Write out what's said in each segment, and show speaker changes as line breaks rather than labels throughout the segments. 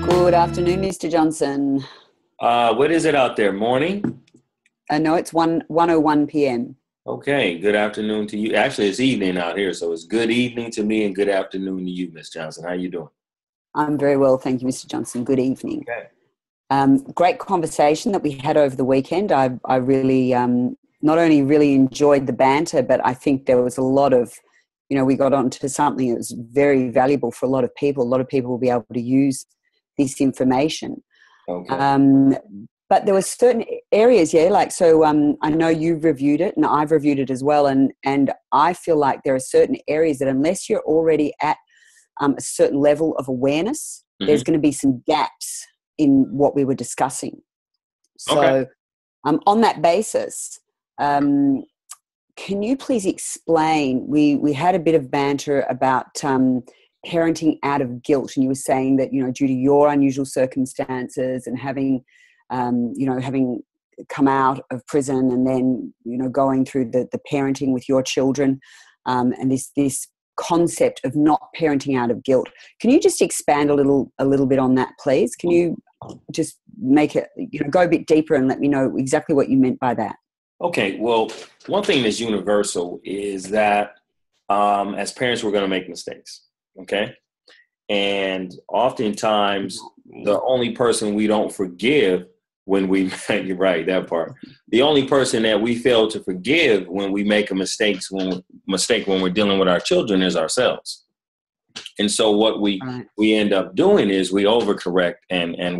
Good afternoon, Mr. Johnson.
What is it out there? Morning?
No, it's 1:01 p.m.
Okay, good afternoon to you. Actually, it's evening out here, so it's good evening to me and good afternoon to you, Miss Johnson. How you doing?
I'm very well, thank you, Mr. Johnson. Good evening.
Okay.
Great conversation that we had over the weekend. I really not only really enjoyed the banter, but I think there was a lot of, we got onto something that was very valuable for a lot of people. A lot of people will be able to use this information.
Okay.
But there were certain areas, I know you've reviewed it and I've reviewed it as well. And I feel like there are certain areas that unless you're already at a certain level of awareness, there's going to be some gaps in what we were discussing. So on that basis, can you please explain, we had a bit of banter about parenting out of guilt, and you were saying that, due to your unusual circumstances and having come out of prison and then, going through the parenting with your children, and this concept of not parenting out of guilt. Can you just expand a little bit on that, please? Can you just make it, go a bit deeper and let me know exactly what you meant by that?
Okay. Well, one thing that's universal is that as parents, we're going to make mistakes. Okay. And oftentimes the only person we don't forgive when we, you're right, that part. The only person that we fail to forgive when we make a mistake when we're dealing with our children is ourselves. And so what we end up doing is we overcorrect and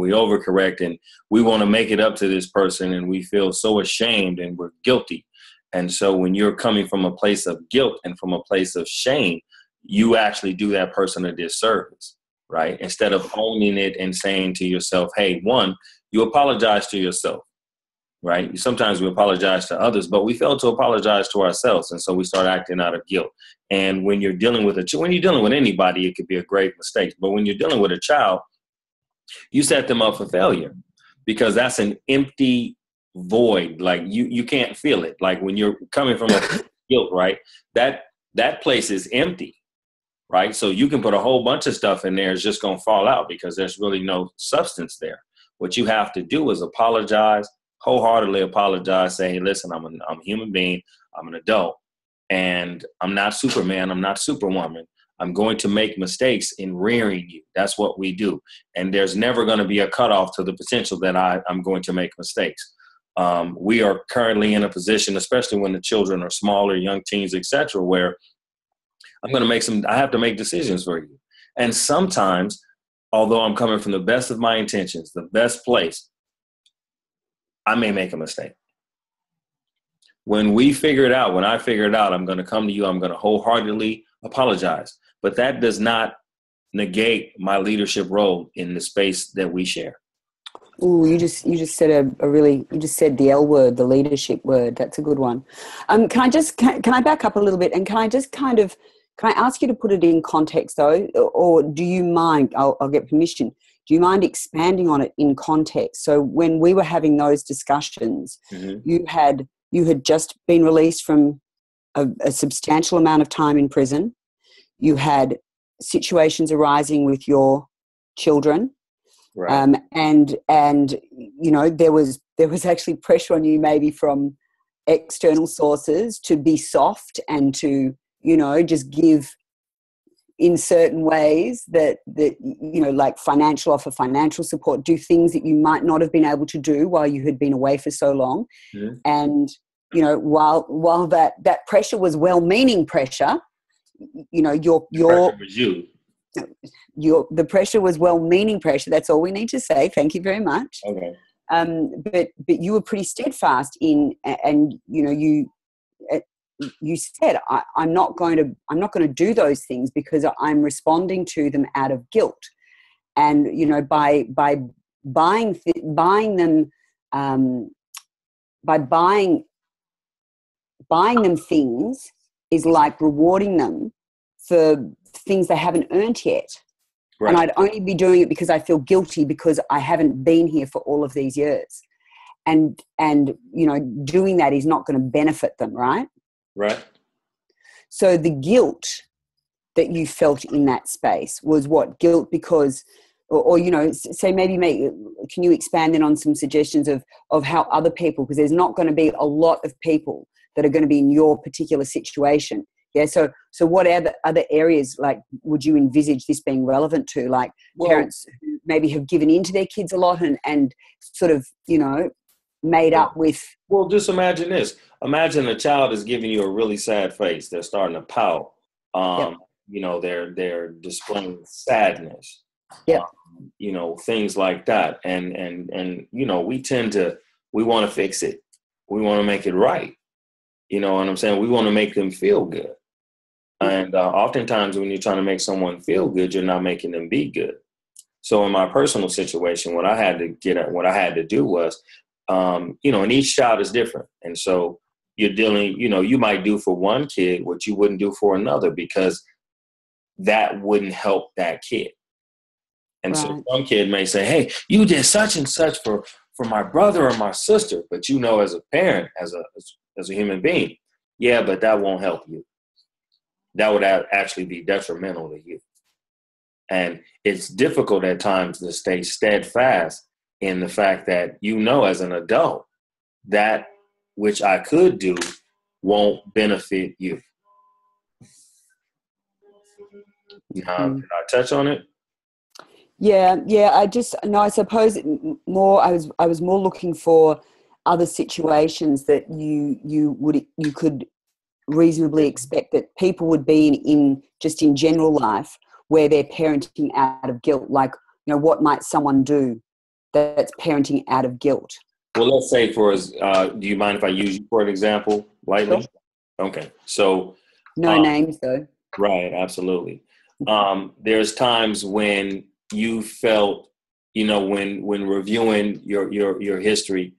we want to make it up to this person, and we feel so ashamed and we're guilty. And so when you're coming from a place of guilt and from a place of shame, you actually do that person a disservice, right? Instead of owning it and saying to yourself, hey, one, you apologize to yourself, right? Sometimes we apologize to others, but we fail to apologize to ourselves. And so we start acting out of guilt. And when you're dealing with anybody, it could be a great mistake. But when you're dealing with a child, you set them up for failure because that's an empty void. Like you can't feel it. Like when you're coming from a guilt, right? That place is empty. Right. So you can put a whole bunch of stuff in there. It's just going to fall out because there's really no substance there. What you have to do is apologize, wholeheartedly apologize, say, hey, listen, I'm a human being. I'm an adult and I'm not Superman. I'm not Superwoman. I'm going to make mistakes in rearing you. That's what we do. And there's never going to be a cutoff to the potential that I'm going to make mistakes. We are currently in a position, especially when the children are smaller, young teens, et cetera, where I have to make decisions for you. And sometimes, although I'm coming from the best of my intentions, the best place, I may make a mistake. When I figure it out, I'm going to come to you. I'm going to wholeheartedly apologize. But that does not negate my leadership role in the space that we share.
Oh, you just said you just said the L word, the leadership word. That's a good one. Can I back up a little bit, and can I ask you to put it in context, though, or do you mind? I'll get permission. Do you mind expanding on it in context? So when we were having those discussions, you had just been released from a substantial amount of time in prison. You had situations arising with your children,
right.
And there was actually pressure on you, maybe from external sources, to be soft and to just give in certain ways that like offer financial support, do things that you might not have been able to do while you had been away for so long. Mm-hmm. And, while that pressure was well-meaning pressure, the pressure was well-meaning pressure. That's all we need to say. Thank you very much.
Okay.
But you were pretty steadfast and you said, I'm not going to do those things because I'm responding to them out of guilt. And, by buying them things is like rewarding them for things they haven't earned yet. Right. And I'd only be doing it because I feel guilty because I haven't been here for all of these years. And doing that is not going to benefit them, right?
Right.
So the guilt that you felt in that space was what? Guilt because or you know, say maybe can you expand then on some suggestions of how other people, because there's not going to be a lot of people that are going to be in your particular situation. Yeah. So what other areas like would you envisage this being relevant to? Like parents who maybe have given in to their kids a lot and sort of, you know, made up with.
Well, just imagine this. Imagine a child is giving you a really sad face. They're starting to pout. You know, they're displaying sadness.
Yeah.
You know, things like that. And you know, we want to fix it. We want to make it right. You know what I'm saying? We want to make them feel good. And oftentimes when you're trying to make someone feel good, you're not making them be good. So in my personal situation, what I had to do was, you know, and each child is different. And so you're dealing, you know, you might do for one kid what you wouldn't do for another, because that wouldn't help that kid. And so some kid may say, hey, you did such and such for my brother or my sister. But, you know, as a parent, as a human being, yeah, but that won't help you. That would actually be detrimental to you. And it's difficult at times to stay steadfast in the fact that, you know, as an adult, that which I could do won't benefit you. Can I touch on it?
Yeah. I suppose more. I was more looking for other situations that you could reasonably expect that people would be in general life where they're parenting out of guilt. Like, you know, what might someone do that's parenting out of guilt?
Well, let's say do you mind if I use you for an example lightly?
Sure.
Okay. So
no names though.
Right. Absolutely. There's times when you felt, you know, when reviewing your history,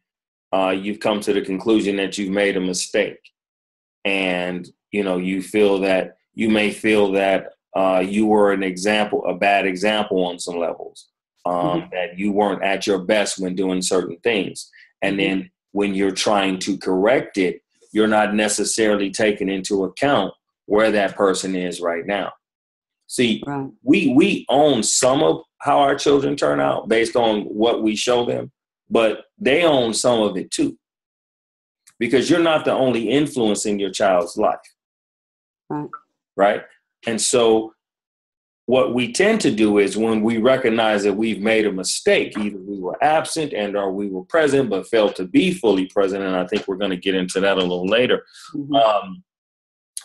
you've come to the conclusion that you've made a mistake. And, you know, you may feel that you were a bad example on some levels, that you weren't at your best when doing certain things. And then when you're trying to correct it, you're not necessarily taking into account where that person is right now. See, we own some of how our children turn out based on what we show them, but they own some of it too. Because you're not the only influence in your child's life. Right? And so what we tend to do is when we recognize that we've made a mistake, either we were absent or we were present but failed to be fully present, and I think we're going to get into that a little later,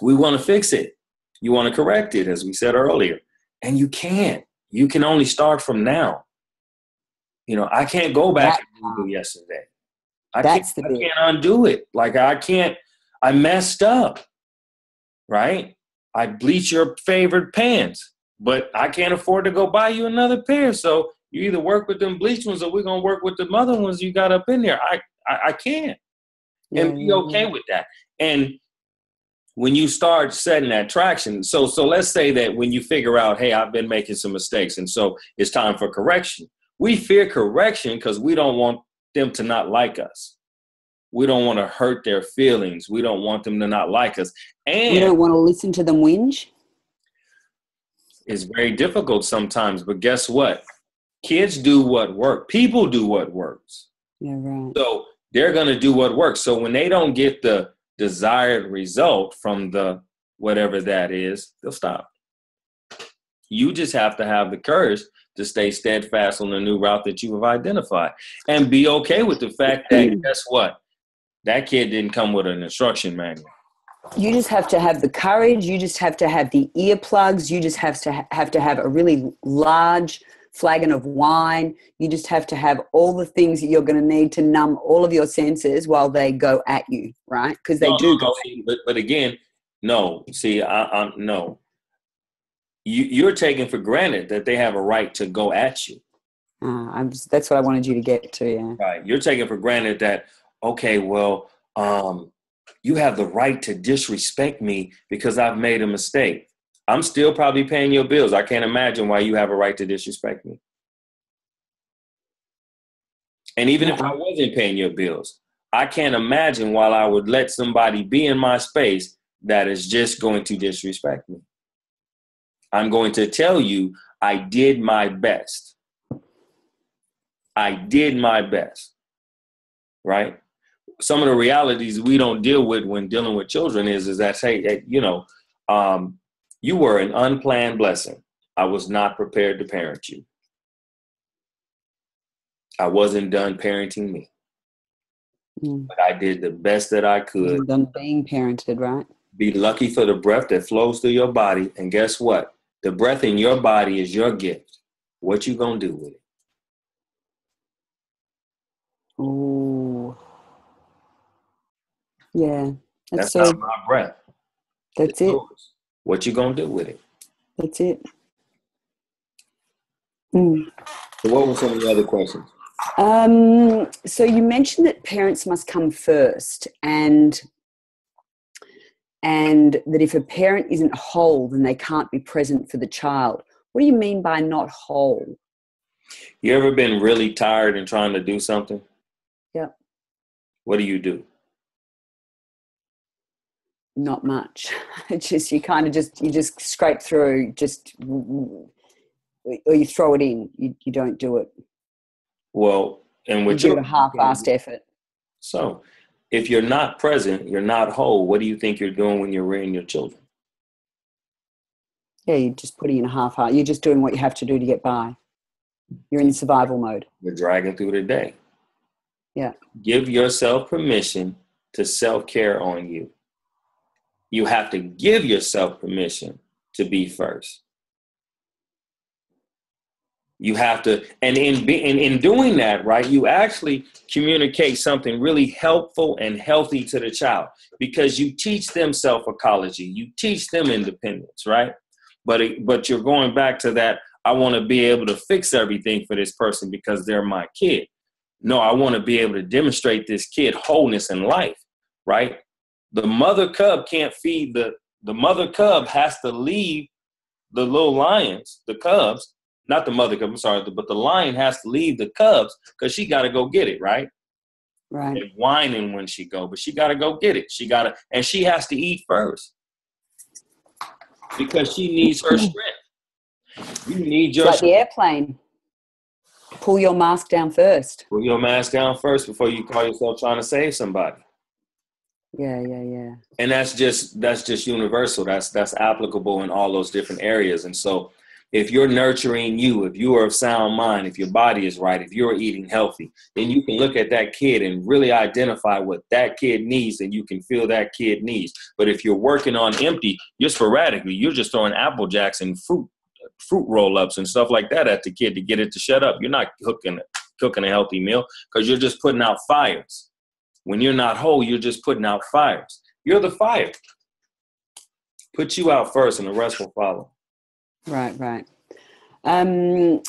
we want to fix it. You want to correct it, as we said earlier. And you can't. You can only start from now. You know, I can't go back and do yesterday. I can't undo it. Like I messed up, right? I bleached your favorite pants, but I can't afford to go buy you another pair. So you either work with them bleached ones or we're going to work with the other ones you got up in there. I can't. And be okay with that. And when you start setting that traction, so let's say that when you figure out, hey, I've been making some mistakes, and so it's time for correction. We fear correction because we don't want them to not like us. We don't want to hurt their feelings. We don't want them to not like us. And
we don't want to listen to them whinge.
It's very difficult sometimes, but guess what? Kids do what works. People do what works.
Yeah, right.
So they're going to do what works. So when they don't get the desired result from the whatever that is, they'll stop. You just have to have the courage to stay steadfast on the new route that you have identified and be okay with the fact that, guess what? That kid didn't come with an instruction manual.
You just have to have the courage. You just have to have the earplugs. You just have to have a really large flagon of wine. You just have to have all the things that you're going to need to numb all of your senses while they go at you, right? Because they do go at you.
But again, no. See, no. You're taking for granted that they have a right to go at you.
That's what I wanted you to get to, yeah.
Right. You're taking for granted that, okay, well, you have the right to disrespect me because I've made a mistake. I'm still probably paying your bills. I can't imagine why you have a right to disrespect me. And even if I wasn't paying your bills, I can't imagine why I would let somebody be in my space that is just going to disrespect me. I'm going to tell you I did my best. I did my best, right? Some of the realities we don't deal with when dealing with children is that, hey, you were an unplanned blessing. I was not prepared to parent you. I wasn't done parenting me. But I did the best that I could.
Done being parented, right?
Be lucky for the breath that flows through your body. And guess what? The breath in your body is your gift. What you gonna do with it?
Oh, yeah.
That's not my breath.
That's it.
Yours. What you gonna do with it?
That's it.
So what were some of the other questions?
So you mentioned that parents must come first, and that if a parent isn't whole, then they can't be present for the child. What do you mean by not whole?
You ever been really tired and trying to do something?
Yeah.
What do?
Not much. It's just, you just scrape through, or you throw it in. You don't do it.
Well, and with
you do a half-assed effort.
So if you're not present, you're not whole. What do you think you're doing when you're rearing your children?
Yeah, you're just putting in a half-heart. You're just doing what you have to do to get by. You're in survival mode.
You're dragging through the day.
Yeah.
Give yourself permission to self-care on you. You have to give yourself permission to be first. You have to, and in doing that, right, you actually communicate something really helpful and healthy to the child, because you teach them self-ecology, you teach them independence, right? But you're going back to that, I want to be able to fix everything for this person because they're my kid. No, I want to be able to demonstrate this kid wholeness in life, right? The mother cub can't feed the mother cub has to leave the little lions, the cubs. Not the mother cub, I'm sorry, but the lion has to leave the cubs because she got to go get it, right?
Right.
And whining when she go, but she got to go get it. And she has to eat first because she needs her strength. You need your
like the airplane. Pull your mask down first.
Pull your mask down first before you call yourself trying to save somebody.
Yeah.
And that's just universal. That's applicable in all those different areas. And so if you're nurturing you, if you are of sound mind, if your body is right, if you're eating healthy, then you can look at that kid and really identify what that kid needs, and you can feel that kid needs. But if you're working on empty, you're sporadically, you're just throwing Apple Jacks and fruit roll-ups and stuff like that at the kid to get it to shut up. You're not cooking a healthy meal because you're just putting out fires. When you're not whole, you're just putting out fires. You're the fire. Put you out first and the rest will follow.
Right. And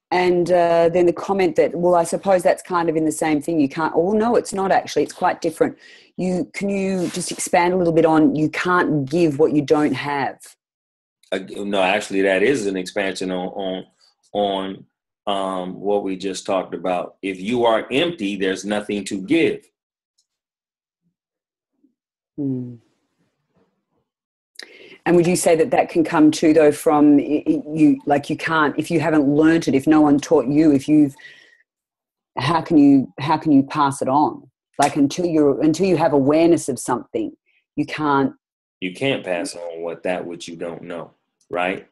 then the comment that, well, I suppose that's kind of in the same thing. You can't, oh, no, it's not actually. It's quite different. Can you just expand a little bit on you can't give what you don't have?
No, actually, that is an expansion on what we just talked about. If you are empty, there's nothing to give.
And would you say that can come too, though, from you? Like you can't, if you haven't learned it, if no one taught you, how can you pass it on? Like until you have awareness of something, you can't. You
can't pass on which you don't know, right?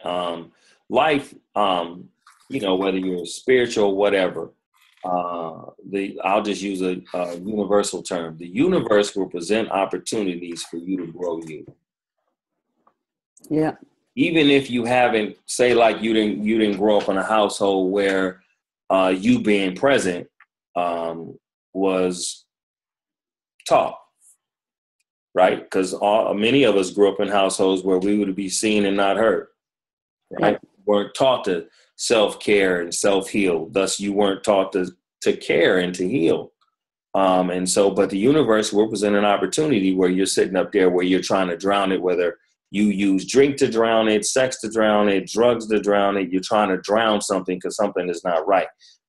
Life, whether you're spiritual or whatever, I'll just use a universal term. The universe will present opportunities for you to grow you.
Yeah.
Even if you haven't, say, like you didn't grow up in a household where you being present was taught, right? Because many of us grew up in households where we would be seen and not heard, right?
Yeah.
Weren't taught to self-care and self-heal. Thus, you weren't taught to care and to heal. But the universe will present an opportunity where you're sitting up there where you're trying to drown it, whether you use drink to drown it, sex to drown it, drugs to drown it. You're trying to drown something because something is not right.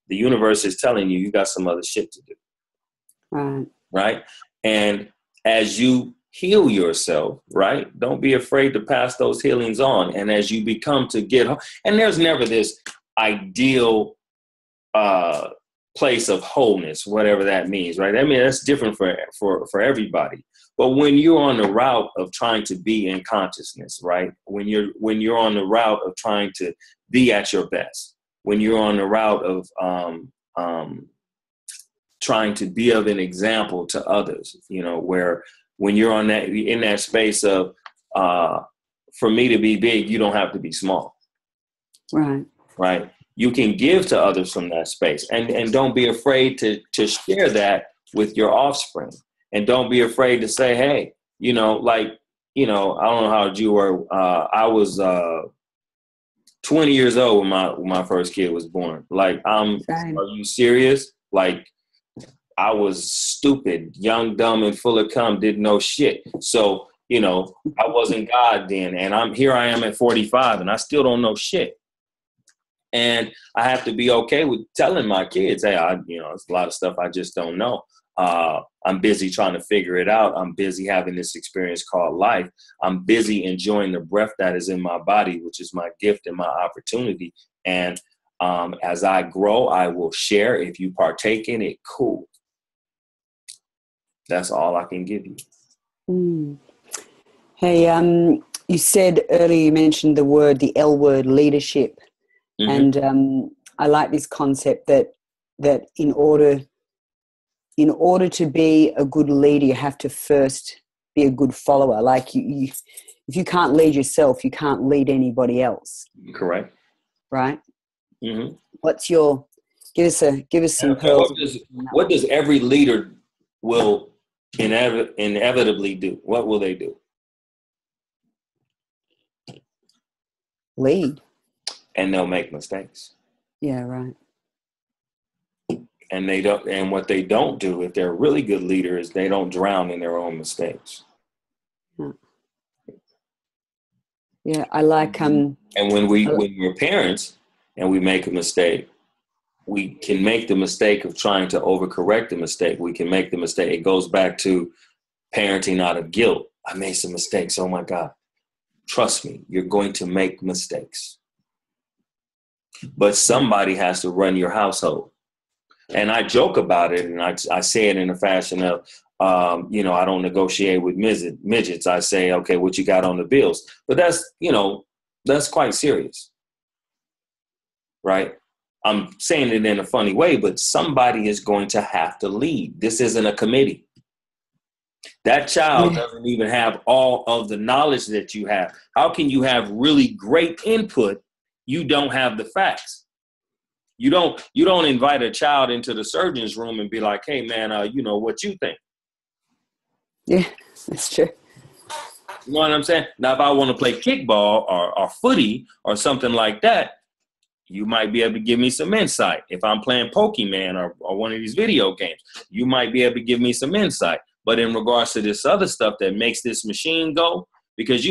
The universe is telling you got some other shit to do. Right? And as you heal yourself, right, don't be afraid to pass those healings on. And as you become to get home, and there's never this ideal place of wholeness, whatever that means, right? I mean, that's different for everybody. But when you're on the route of trying to be in consciousness, right? When you're on the route of trying to be at your best, when you're on the route of trying to be of an example to others, where when you're in that space of for me to be big, you don't have to be small.
Right.
Right. You can give to others from that space, and don't be afraid to share that with your offspring, and don't be afraid to say, hey, I don't know how old you were. I was 20 years old when my first kid was born. Like,
Same.
are you serious? Like, I was stupid, young, dumb, and full of cum, didn't know shit. So, I wasn't God then, and I am at 45, and I still don't know shit. And I have to be okay with telling my kids, hey, it's a lot of stuff I just don't know. I'm busy trying to figure it out. I'm busy having this experience called life. I'm busy enjoying the breath that is in my body, which is my gift and my opportunity. And as I grow, I will share. If you partake in it, cool. That's all I can give you.
Mm. Hey, you said earlier, you mentioned the L word, leadership. Mm-hmm. And I like this concept that in order to be a good leader, you have to first be a good follower. Like you if you can't lead yourself, you can't lead anybody else.
Correct.
Right.
Mm-hmm.
What's your give us some pearls?
What does every leader will inevitably do? What will they do?
Lead.
And they'll make mistakes.
Yeah, right.
And what they don't do, if they're really good leaders, they don't drown in their own mistakes.
Yeah, I like
and when we're parents and we make a mistake, we can make the mistake of trying to overcorrect the mistake. We can make the mistake. It goes back to parenting out of guilt. I made some mistakes. Oh my God. Trust me, you're going to make mistakes. But somebody has to run your household. And I joke about it, and I say it in a fashion of, I don't negotiate with midgets. I say, okay, what you got on the bills? But that's quite serious, right? I'm saying it in a funny way, but somebody is going to have to lead. This isn't a committee. That child doesn't even have all of the knowledge that you have. How can you have really great input? You don't have the facts. You don't invite a child into the surgeon's room and be like, hey man, what you think?
Yeah, that's true.
You know what I'm saying? Now, if I want to play kickball or footy or something like that, you might be able to give me some insight. If I'm playing Pokemon or one of these video games, you might be able to give me some insight. But in regards to this other stuff that makes this machine go, because,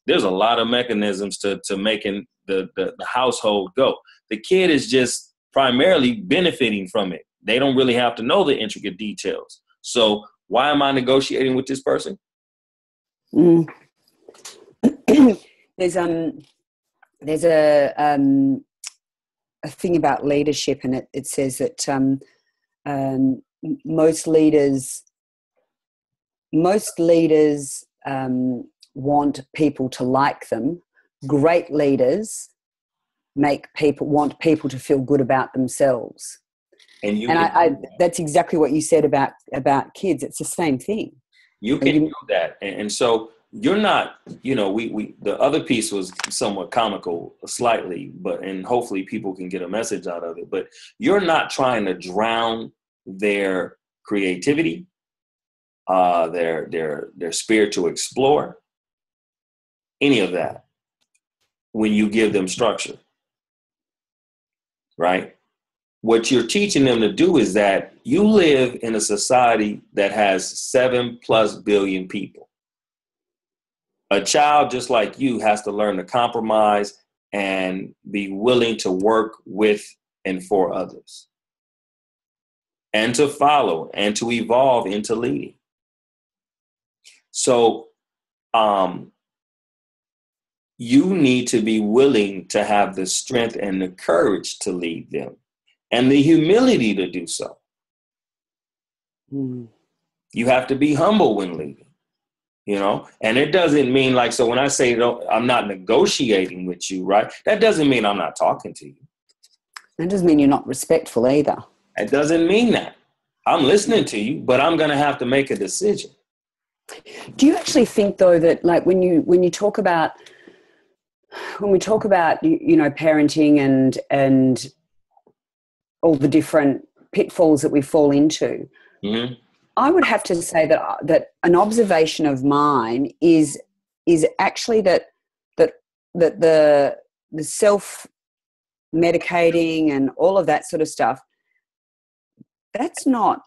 there's a lot of mechanisms to making the household go. The kid is just primarily benefiting from it. They don't really have to know the intricate details. So why am I negotiating with this person?
Mm. There's a thing about leadership, and it says that most leaders want people to like them. Great leaders want people to feel good about themselves. And that's exactly what you said about kids. It's the same thing.
You can do that. And so you're not, the other piece was somewhat comical slightly, and hopefully people can get a message out of it, but you're not trying to drown their creativity, their spirit to explore, any of that when you give them structure, right? What you're teaching them to do is that you live in a society that has 7+ billion people. A child just like you has to learn to compromise and be willing to work with and for others, and to follow and to evolve into leading. So you need to be willing to have the strength and the courage to lead them. and the humility to do so.
Mm.
You have to be humble when leaving, and it doesn't mean like, so when I say I'm not negotiating with you, right? That doesn't mean I'm not talking to you.
That doesn't mean you're not respectful either.
It doesn't mean that. I'm listening to you, but I'm going to have to make a decision.
Do you actually think, though, that like when we talk about parenting and all the different pitfalls that we fall into,
mm-hmm.
I would have to say that an observation of mine is actually that the self-medicating and all of that sort of stuff, that's not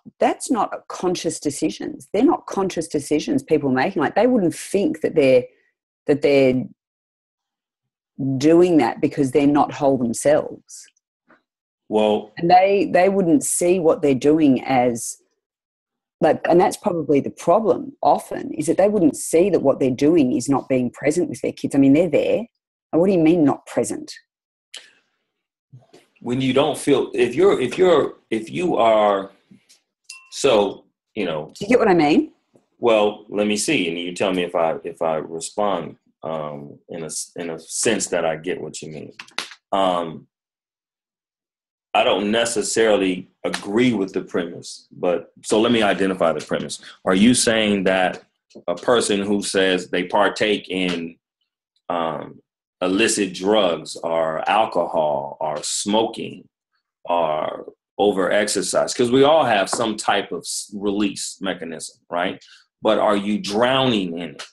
conscious decisions. They're not conscious decisions people are making. Like, they wouldn't think that they're doing that because they're not whole themselves.
Well,
and they wouldn't see what they're doing as like, and that's probably the problem often, is that they wouldn't see that what they're doing is not being present with their kids. I mean, they're there. What do you mean not present?
When you don't feel, if you are, so,
Do you get what I mean?
Well, let me see, and you tell me if I respond in a sense that I get what you mean. I don't necessarily agree with the premise, but so let me identify the premise. Are you saying that a person who says they partake in illicit drugs or alcohol or smoking or over-exercise, because we all have some type of release mechanism, right? But are you drowning in it,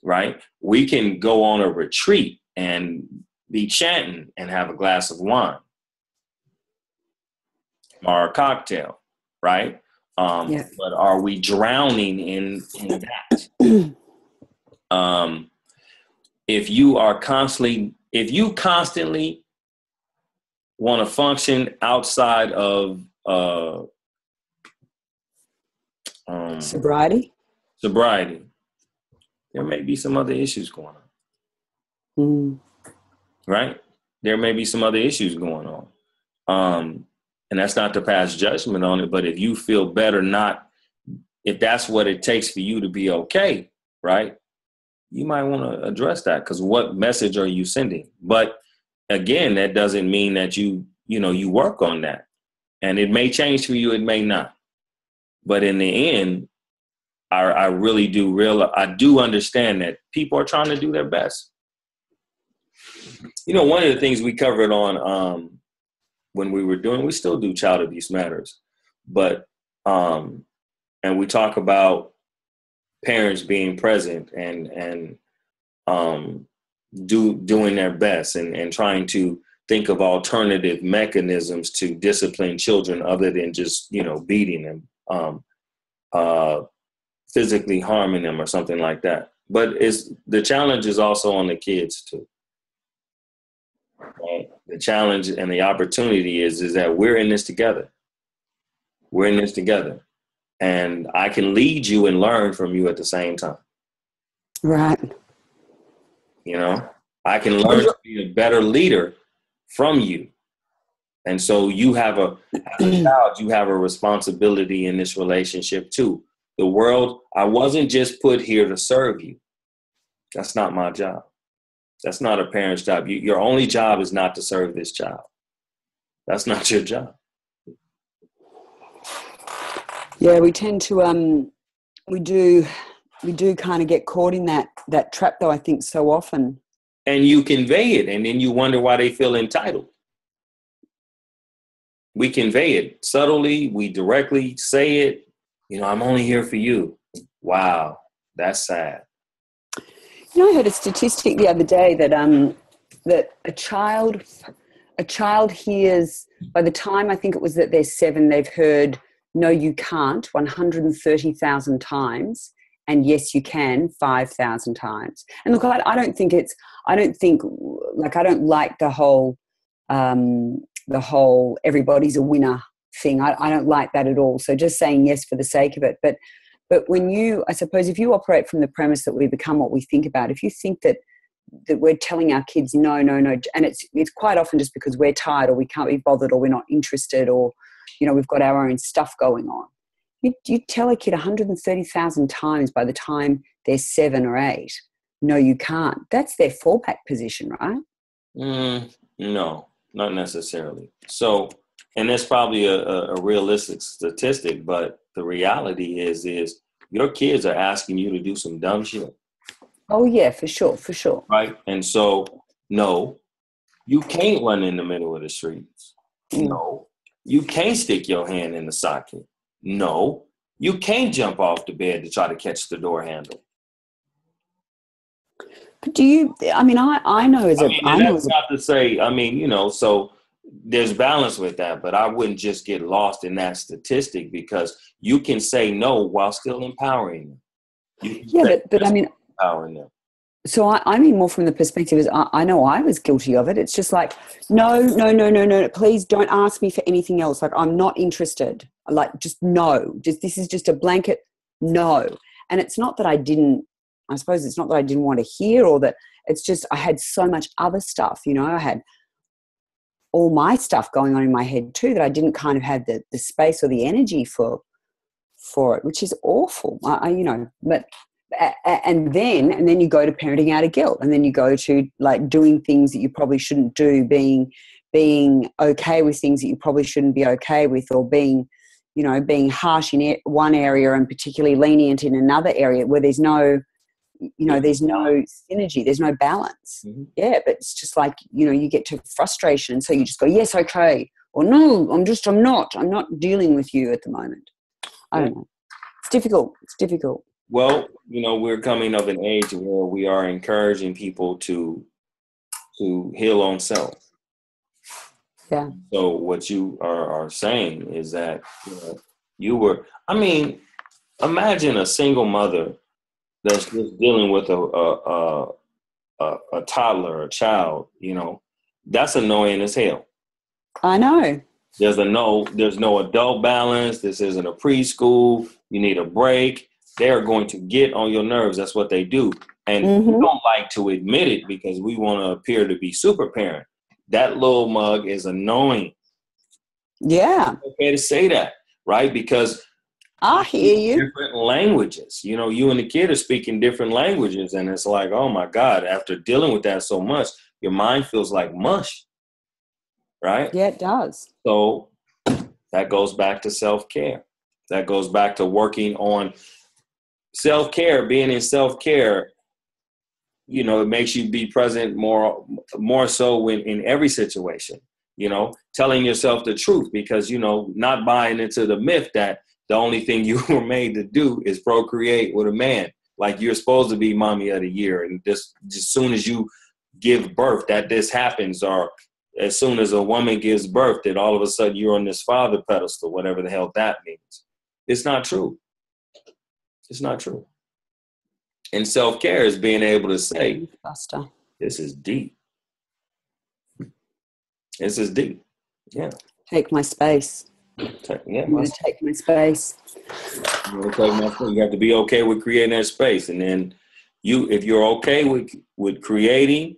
right? We can go on a retreat and be chanting and have a glass of wine or a cocktail, right?
Yeah.
But are we drowning in that? If you constantly want to function outside of
sobriety,
there may be some other issues going on. Right? There may be some other issues going on. And that's not to pass judgment on it, but if you feel better if that's what it takes for you to be okay, right? You might want to address that, because what message are you sending? But again, that doesn't mean that you work on that. And it may change for you, it may not. But in the end, I really do understand that people are trying to do their best. One of the things we covered on when we still do Child Abuse Matters, but and we talk about parents being present and doing their best and trying to think of alternative mechanisms to discipline children other than just beating them, physically harming them or something like that. But the challenge is also on the kids too. Right? The challenge and the opportunity is that we're in this together. We're in this together. And I can lead you and learn from you at the same time.
Right.
I can learn to be a better leader from you. And so you have as a child, you have a responsibility in this relationship too. The world, I wasn't just put here to serve you. That's not my job. That's not a parent's job. Your only job is not to serve this child. That's not your job.
Yeah, we tend to we do kind of get caught in that trap, though, I think, so often.
And you convey it, and then you wonder why they feel entitled. We convey it subtly. We directly say it. I'm only here for you. Wow, that's sad.
I heard a statistic the other day that that a child hears, by the time I think it was that they're 7, they've heard "No, you can't" 130,000 times, and "Yes, you can" 5,000 times. And look, I don't like the whole everybody's a winner thing. I don't like that at all. So just saying yes for the sake of it. But when I suppose if you operate from the premise that we become what we think about, if you think that that we're telling our kids no, no, no, and it's quite often just because we're tired or we can't be bothered or we're not interested or, you know, we've got our own stuff going on. You tell a kid 130,000 times by the time they're 7 or 8, no, you can't. That's their fallback position, right?
No, not necessarily. So, and that's probably a realistic statistic, but the reality is your kids are asking you to do some dumb shit.
Oh, yeah, for sure, for sure.
Right? And so, no, you can't run in the middle of the streets. No, you can't stick your hand in the socket. No, you can't jump off the bed to try to catch the door handle.
But do you, I mean, I know as a...
that's not to say, I mean, you know, so there's balance with that, but I wouldn't just get lost in that statistic because you can say no while still empowering them.
Yeah, but I mean...
Empowering them.
So I mean more from the perspective is I know I was guilty of it. It's just like, no, please don't ask me for anything else. Like, I'm not interested. Like, just no. This is just a blanket no. And it's not that I didn't want to hear or that it's just I had so much other stuff, you know. I had all my stuff going on in my head too that I didn't kind of have the space or the energy for it, which is awful. You know, but... And then you go to parenting out of guilt, and then you go to like doing things that you probably shouldn't do, being okay with things that you probably shouldn't be okay with, or being harsh in one area and particularly lenient in another area where there's no synergy, there's no balance. Mm-hmm. Yeah, but it's just like, you know, you get to frustration, so you just go, yes, okay, or no, I'm not dealing with you at the moment. I don't know. It's difficult.
Well, you know, we're coming of an age where we are encouraging people to heal on self.
Yeah.
So what you are saying is that, you know, imagine a single mother that's just dealing with a toddler, a child, you know, that's annoying as hell.
I know.
There's no adult balance. This isn't a preschool. You need a break. They're going to get on your nerves. That's what they do. And we don't like to admit it because we want to appear to be super parent. That little mug is annoying.
Yeah.
It's okay to say that, right? Because
I hear you.
Different languages. You know, you and the kid are speaking different languages. And it's like, oh my God, after dealing with that so much, your mind feels like mush. Right?
Yeah, it does.
So that goes back to self-care. That goes back to working on self-care, being in self-care. You know, it makes you be present more so in every situation, you know, telling yourself the truth because, you know, not buying into the myth that the only thing you were made to do is procreate with a man. Like you're supposed to be mommy of the year. And just as soon as you give birth that this happens, or as soon as a woman gives birth that all of a sudden you're on this father pedestal, whatever the hell that means. It's not true. It's not true. And self-care is being able to say, this is deep. This is deep. Yeah.
Take my space. I'm going to take my space.
You have to be okay with creating that space. And then if you're okay with creating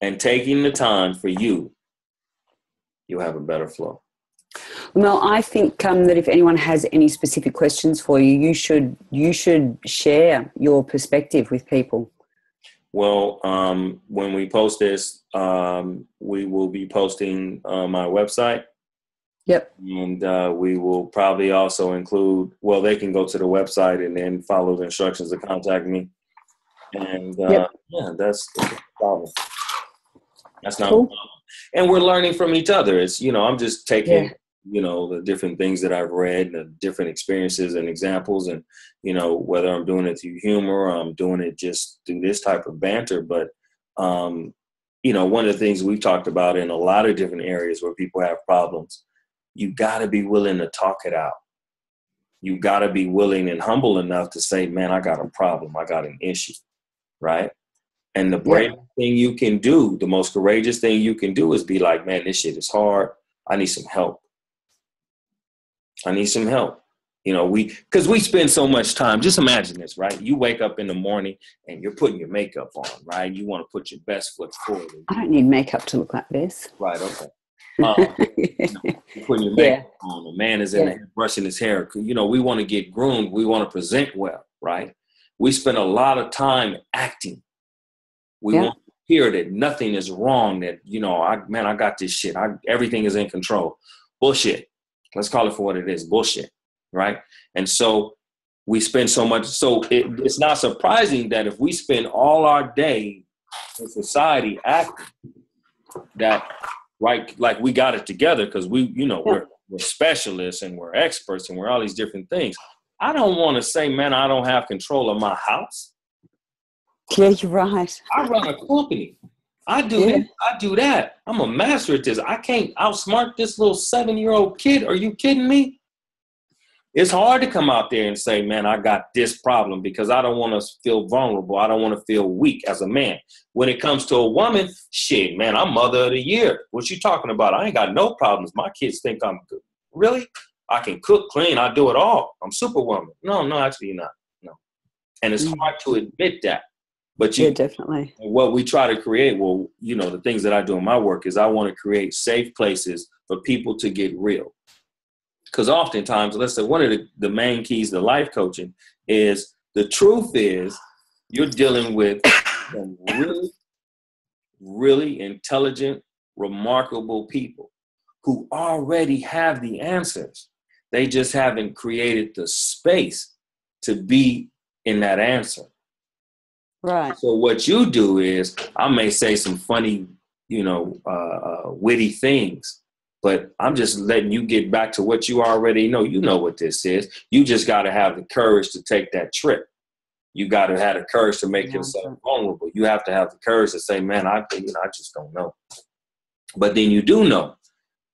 and taking the time for you, you'll have a better flow.
Well, I think that if anyone has any specific questions for you, you should share your perspective with people.
Well, when we post this, we will be posting my website.
Yep.
And we will probably also include, well, they can go to the website and then follow the instructions to contact me. And yeah, that's the problem. That's not cool. And we're learning from each other. It's, you know, I'm just taking, you know, the different things that I've read, the different experiences and examples, and, you know, whether I'm doing it through humor or I'm doing it just through this type of banter. But, you know, one of the things we've talked about in a lot of different areas where people have problems, you got to be willing to talk it out. You got to be willing and humble enough to say, man, I got a problem. I got an issue. Right. And the bravest thing you can do, the most courageous thing you can do is be like, man, this shit is hard. I need some help. I need some help. because we spend so much time. Just imagine this, right? You wake up in the morning and you're putting your makeup on, right? You want to put your best foot forward.
I don't need makeup to look like this.
Right, okay. You're putting your makeup on. The man is in there brushing his hair. We want to get groomed. We want to present well, right? We spend a lot of time acting. We want to hear that nothing is wrong, that, I got this shit. Everything is in control. Bullshit. Let's call it for what it is. Bullshit. Right. And so we spend so much. So it's not surprising that if we spend all our day in society acting that, right, like we got it together because we're specialists and we're experts and we're all these different things. I don't want to say, man, I don't have control of my house.
Yeah, you're right.
I run a company. I do this, I do that. I'm a master at this. I can't outsmart this little 7-year-old kid. Are you kidding me? It's hard to come out there and say, man, I got this problem because I don't want to feel vulnerable. I don't want to feel weak as a man. When it comes to a woman, shit, man, I'm mother of the year. What you talking about? I ain't got no problems. My kids think I'm good. Really? I can cook, clean. I do it all. I'm superwoman. No, actually you're not. No. And it's hard to admit that. But
definitely.
What we try to create, the things that I do in my work is I want to create safe places for people to get real. Because oftentimes, let's say one of the main keys to life coaching is the truth is you're dealing with some really, really intelligent, remarkable people who already have the answers. They just haven't created the space to be in that answer.
Right.
So what you do is I may say some funny, witty things. But I'm just letting you get back to what you already know. You know what this is. You just got to have the courage to take that trip. You got to have the courage to make yourself vulnerable. You have to have the courage to say, man, I just don't know. But then you do know.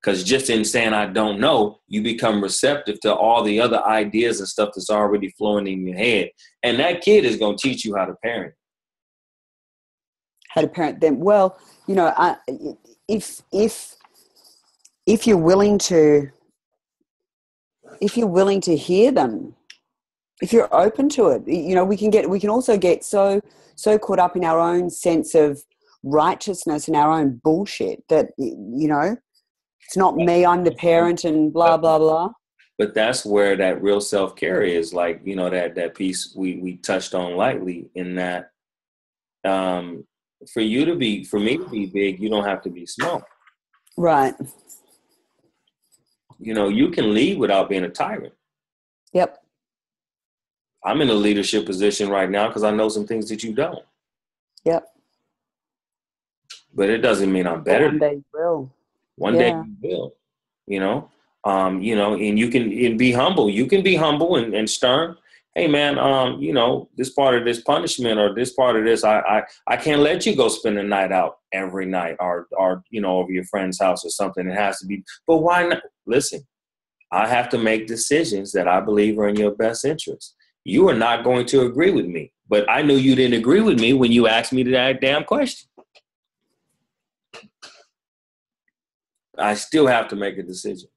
Because just in saying I don't know, you become receptive to all the other ideas and stuff that's already flowing in your head. And that kid is going to teach you how to parent.
How to parent them. Well, if you're willing to hear them, if you're open to it, we can also get so caught up in our own sense of righteousness and our own bullshit that, it's not me, I'm the parent and blah, blah, blah.
But that's where that real self-care is, like, that piece we touched on lightly in that for me to be big, you don't have to be small.
Right.
You can lead without being a tyrant.
Yep.
I'm in a leadership position right now because I know some things that you don't.
Yep.
But it doesn't mean I'm better.
One day you will.
One day you will. And you can be humble. You can be humble and stern. Hey, man, this part of this punishment or this part of this, I can't let you go spend the night out every night or over your friend's house or something. It has to be. But why not? Listen, I have to make decisions that I believe are in your best interest. You are not going to agree with me, but I knew you didn't agree with me when you asked me that damn question. I still have to make a decision.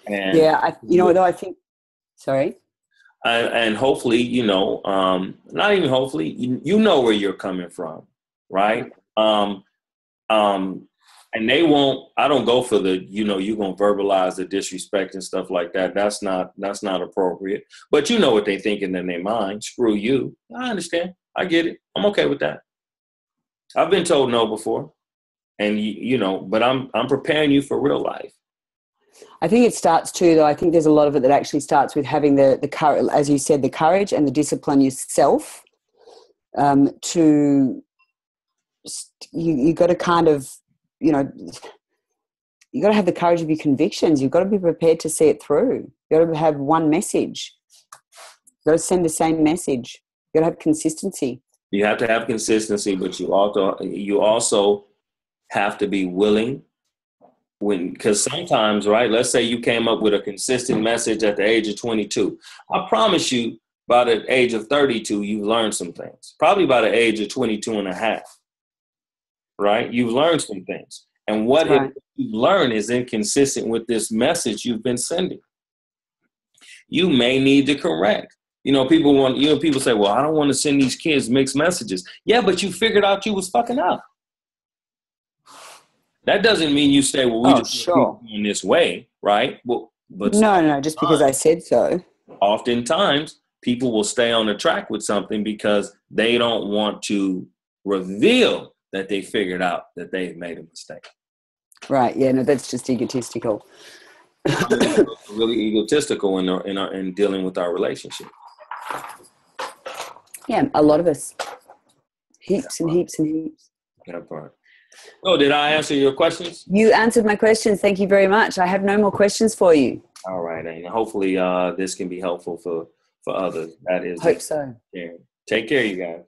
And
I think, sorry.
And hopefully, not even hopefully, you know where you're coming from, right? And they won't, I don't go for the, you're going to verbalize the disrespect and stuff like that. That's not appropriate. But you know what they thinking in their mind. Screw you. I understand. I get it. I'm okay with that. I've been told no before. And, but I'm preparing you for real life.
I think it starts too, though. I think there's a lot of it that actually starts with having the courage, as you said, the courage and the discipline yourself to, you got to kind of, you got to have the courage of your convictions. You've got to be prepared to see it through. You've got to have one message. You've got to send the same message. You've got to have consistency.
You have to have consistency, but you also have to be willing because sometimes, right, let's say you came up with a consistent message at the age of 22. I promise you by the age of 32, you've learned some things. Probably by the age of 22 and a half, right? You've learned some things. And what if
Right.
you learn is inconsistent with this message you've been sending? You may need to correct. People say, well, I don't want to send these kids mixed messages. Yeah, but you figured out you was fucking up. That doesn't mean you say, well, we just
sure.
in this way, right? Well, but
No, just because I said so.
oftentimes people will stay on the track with something because they don't want to reveal that they figured out that they've made a mistake.
Right. Yeah, no, that's just egotistical.
Really egotistical in dealing with our relationship.
Yeah, a lot of us. Heaps and heaps and heaps.
That part. Oh, did I answer your questions?
You answered my questions. Thank you very much. I have no more questions for you.
All right, and hopefully this can be helpful for others. That is.
Hope so.
Take care, you guys.